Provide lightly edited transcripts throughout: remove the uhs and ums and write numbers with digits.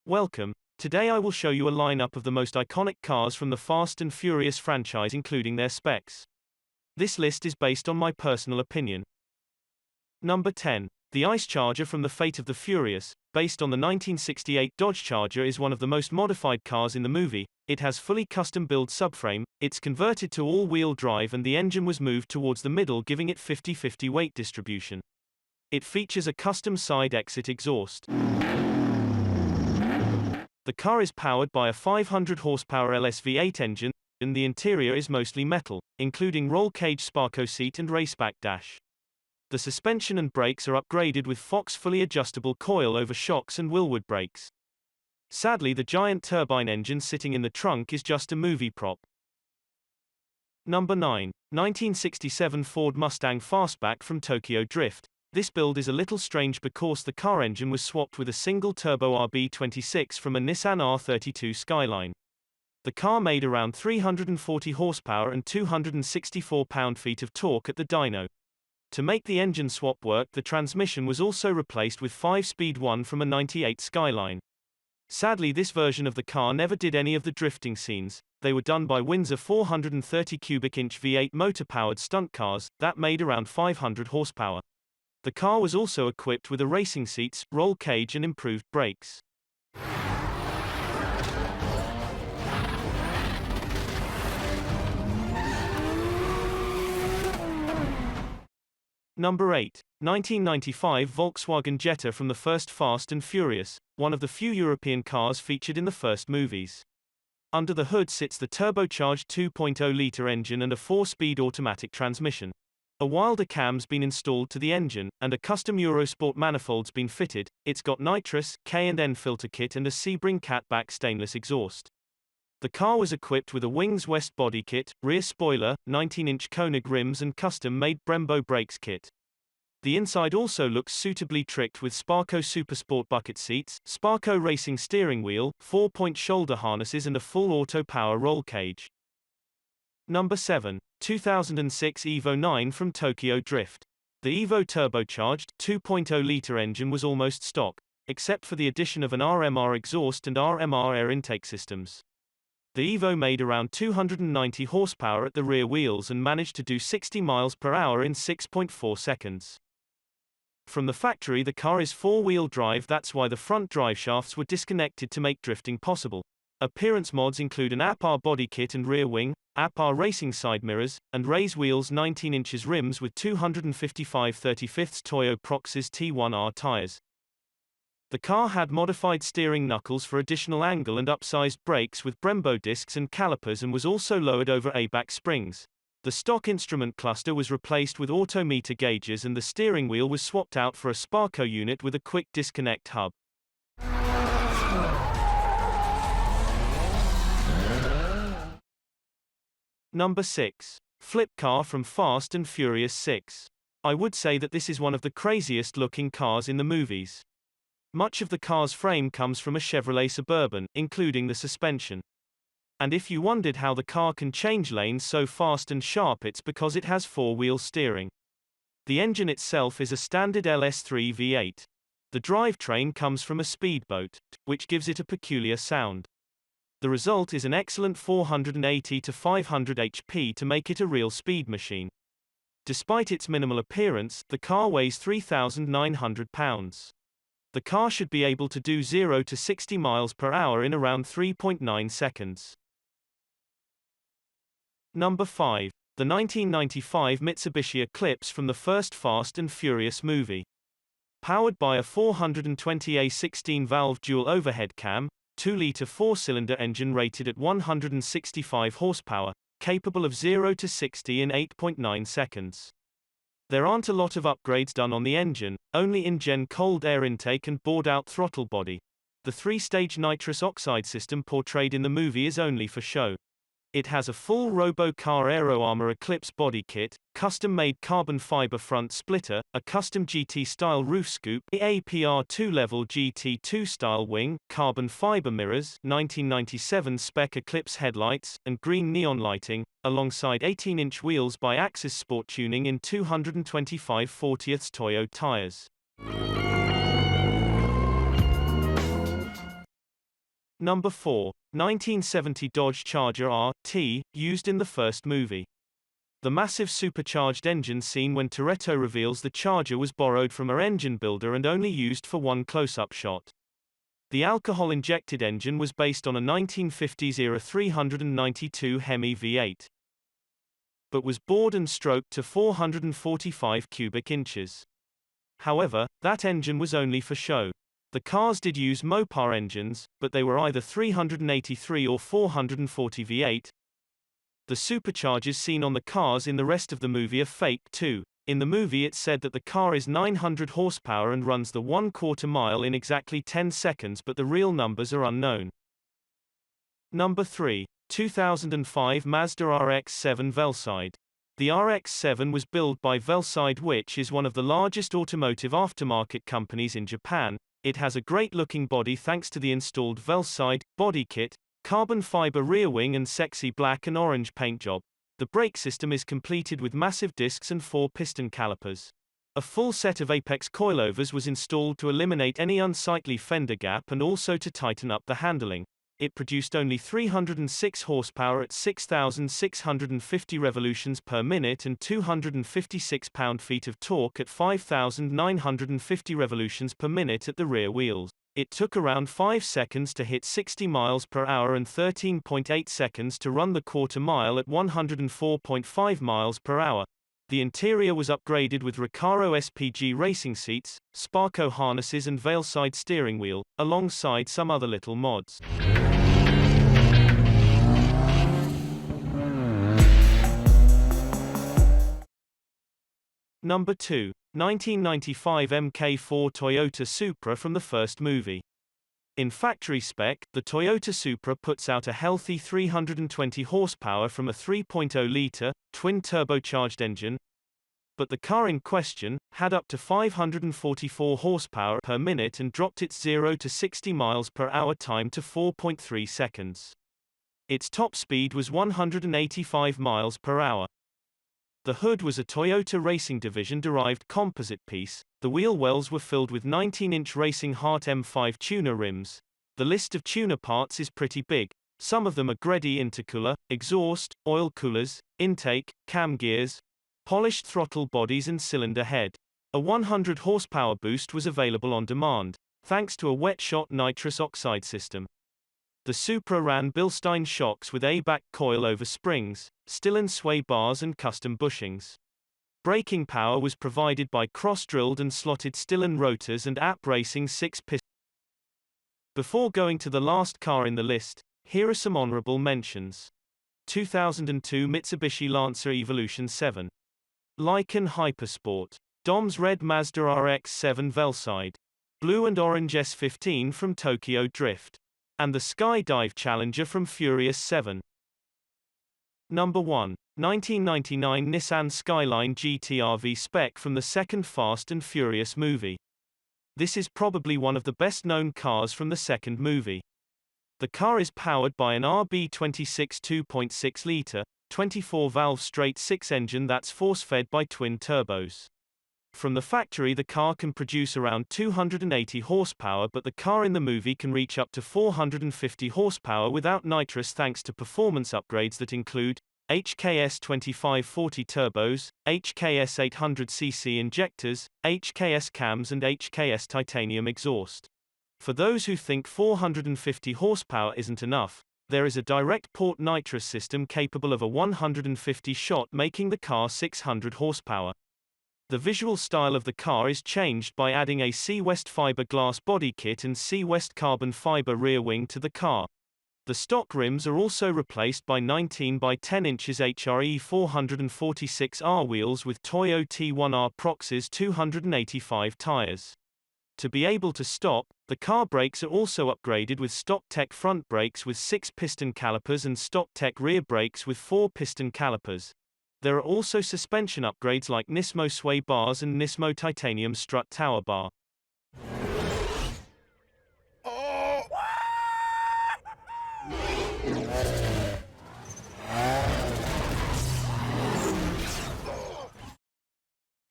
Welcome. Today I will show you a lineup of the most iconic cars from the Fast and Furious franchise, including their specs. This list is based on my personal opinion. Number 10. The Ice Charger from The Fate of the Furious, based on the 1968 Dodge Charger, is one of the most modified cars in the movie. It has fully custom-built subframe, it's converted to all-wheel drive, and the engine was moved towards the middle, giving it 50-50 weight distribution. It features a custom side exit exhaust. The car is powered by a 500 horsepower LS V8 engine, and the interior is mostly metal, including roll cage Sparco seat and raceback dash. The suspension and brakes are upgraded with Fox fully adjustable coil-over shocks and Wilwood brakes. Sadly, the giant turbine engine sitting in the trunk is just a movie prop. Number 9. 1967 Ford Mustang Fastback from Tokyo Drift. This build is a little strange because the car engine was swapped with a single-turbo RB26 from a Nissan R32 Skyline. The car made around 340 horsepower and 264 pound-feet of torque at the dyno. To make the engine swap work, the transmission was also replaced with 5-speed one from a 98 Skyline. Sadly, this version of the car never did any of the drifting scenes. They were done by Windsor 430 cubic inch V8 motor-powered stunt cars that made around 500 horsepower. The car was also equipped with a racing seats, roll cage, and improved brakes. Number 8. 1995 Volkswagen Jetta from the first Fast and Furious, one of the few European cars featured in the first movies. Under the hood sits the turbocharged 2.0-liter engine and a 4-speed automatic transmission. A Wilder cam's been installed to the engine, and a custom Eurosport manifold's been fitted. It's got nitrous, K&N filter kit and a Sebring catback stainless exhaust. The car was equipped with a Wings West body kit, rear spoiler, 19-inch Koenig rims and custom-made Brembo brakes kit. The inside also looks suitably tricked with Sparco Supersport bucket seats, Sparco racing steering wheel, 4-point shoulder harnesses and a full auto power roll cage. Number 7. 2006 Evo 9 from Tokyo Drift. The Evo turbocharged 2.0-liter engine was almost stock, except for the addition of an RMR exhaust and RMR air intake systems. The Evo made around 290 horsepower at the rear wheels and managed to do 60 miles per hour in 6.4 seconds. From the factory, the car is four-wheel drive, that's why the front driveshafts were disconnected to make drifting possible. Appearance mods include an APR body kit and rear wing, APR racing side mirrors, and raise wheels, 19 inches rims with 255 35ths Toyo Proxys T1R tires. The car had modified steering knuckles for additional angle and upsized brakes with Brembo discs and calipers, and was also lowered over ABAC springs. The stock instrument cluster was replaced with autometer gauges, and the steering wheel was swapped out for a Sparco unit with a quick disconnect hub. Number 6. Flip car from Fast and Furious 6. I would say that this is one of the craziest looking cars in the movies. Much of the car's frame comes from a Chevrolet Suburban, including the suspension. And if you wondered how the car can change lanes so fast and sharp, it's because it has four-wheel steering. The engine itself is a standard LS3 V8. The drivetrain comes from a speedboat, which gives it a peculiar sound. The result is an excellent 480 to 500 HP to make it a real speed machine. Despite its minimal appearance, the car weighs 3,900 pounds. The car should be able to do 0 to 60 miles per hour in around 3.9 seconds. Number 5. The 1995 Mitsubishi Eclipse from the first Fast and Furious movie. Powered by a 420A 16-valve dual overhead cam, 2-liter 4-cylinder engine rated at 165 horsepower, capable of 0 to 60 in 8.9 seconds. There aren't a lot of upgrades done on the engine, only in-gen cold air intake and bored-out throttle body. The 3-stage nitrous oxide system portrayed in the movie is only for show. It has a full Robo-Car Aero Armor Eclipse body kit, custom-made carbon fiber front splitter, a custom GT-style roof scoop, APR 2-level GT2-style wing, carbon fiber mirrors, 1997 spec Eclipse headlights, and green neon lighting, alongside 18-inch wheels by Axis Sport tuning in 225/40ths Toyo tires. Number 4. 1970 Dodge Charger RT, used in the first movie. The massive supercharged engine scene when Toretto reveals the Charger was borrowed from a engine builder and only used for one close-up shot. The alcohol-injected engine was based on a 1950s-era 392 Hemi V8, but was bored and stroked to 445 cubic inches. However, that engine was only for show. The cars did use Mopar engines, but they were either 383 or 440 V8. The superchargers seen on the cars in the rest of the movie are fake too. In the movie it said that the car is 900 horsepower and runs the 1/4 mile in exactly 10 seconds, but the real numbers are unknown. Number 3. 2005 Mazda RX-7 Velside. The RX-7 was built by Velside, which is one of the largest automotive aftermarket companies in Japan. It has a great-looking body thanks to the installed Velside body kit, carbon fiber rear wing and sexy black and orange paint job. The brake system is completed with massive discs and 4 piston calipers. A full set of Apex coilovers was installed to eliminate any unsightly fender gap and also to tighten up the handling. It produced only 306 horsepower at 6,650 revolutions per minute and 256 pound-feet of torque at 5,950 revolutions per minute at the rear wheels. It took around 5 seconds to hit 60 miles per hour and 13.8 seconds to run the quarter mile at 104.5 miles per hour. The interior was upgraded with Recaro SPG racing seats, Sparco harnesses and Velside steering wheel, alongside some other little mods. Number 2. 1995 Mk4 Toyota Supra from the first movie. In factory spec, the Toyota Supra puts out a healthy 320 horsepower from a 3.0-liter, twin-turbocharged engine, but the car in question had up to 544 horsepower per minute and dropped its 0 to 60 miles per hour time to 4.3 seconds. Its top speed was 185 miles per hour. The hood was a Toyota Racing Division-derived composite piece. The wheel wells were filled with 19-inch Racing Heart M5 tuner rims. The list of tuner parts is pretty big. Some of them are Greddy intercooler, exhaust, oil coolers, intake, cam gears, polished throttle bodies and cylinder head. A 100 horsepower boost was available on demand, thanks to a wet-shot nitrous oxide system. The Supra ran Bilstein shocks with A-back coil-over springs, Stillen sway bars and custom bushings. Braking power was provided by cross-drilled and slotted Stillen rotors and AP Racing 6-piston. Before going to the last car in the list, here are some honorable mentions. 2002 Mitsubishi Lancer Evolution 7. Lykan Hypersport. Dom's red Mazda RX-7 Velside. Blue and orange S15 from Tokyo Drift. And the Skydive Challenger from Furious 7. Number 1. 1999 Nissan Skyline GT-RV spec from the second Fast and Furious movie. This is probably one of the best-known cars from the second movie. The car is powered by an RB26 2.6-liter, 24-valve straight-six engine that's force-fed by twin turbos. From the factory the car can produce around 280 horsepower, but the car in the movie can reach up to 450 horsepower without nitrous thanks to performance upgrades that include HKS 2540 turbos, HKS 800cc injectors, HKS cams and HKS titanium exhaust. For those who think 450 horsepower isn't enough, there is a direct port nitrous system capable of a 150 shot, making the car 600 horsepower. The visual style of the car is changed by adding a C-West fiberglass body kit and C-West carbon fiber rear wing to the car. The stock rims are also replaced by 19 by 10 inches HRE 446R wheels with Toyo T1R Proxys 285 tires. To be able to stop, the car brakes are also upgraded with StockTech front brakes with 6-piston calipers and StockTech rear brakes with 4-piston calipers. There are also suspension upgrades like Nismo sway bars and Nismo titanium strut tower bar.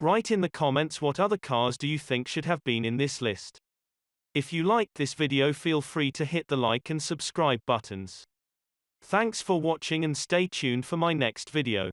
Write in the comments what other cars do you think should have been in this list. If you liked this video, feel free to hit the like and subscribe buttons. Thanks for watching and stay tuned for my next video.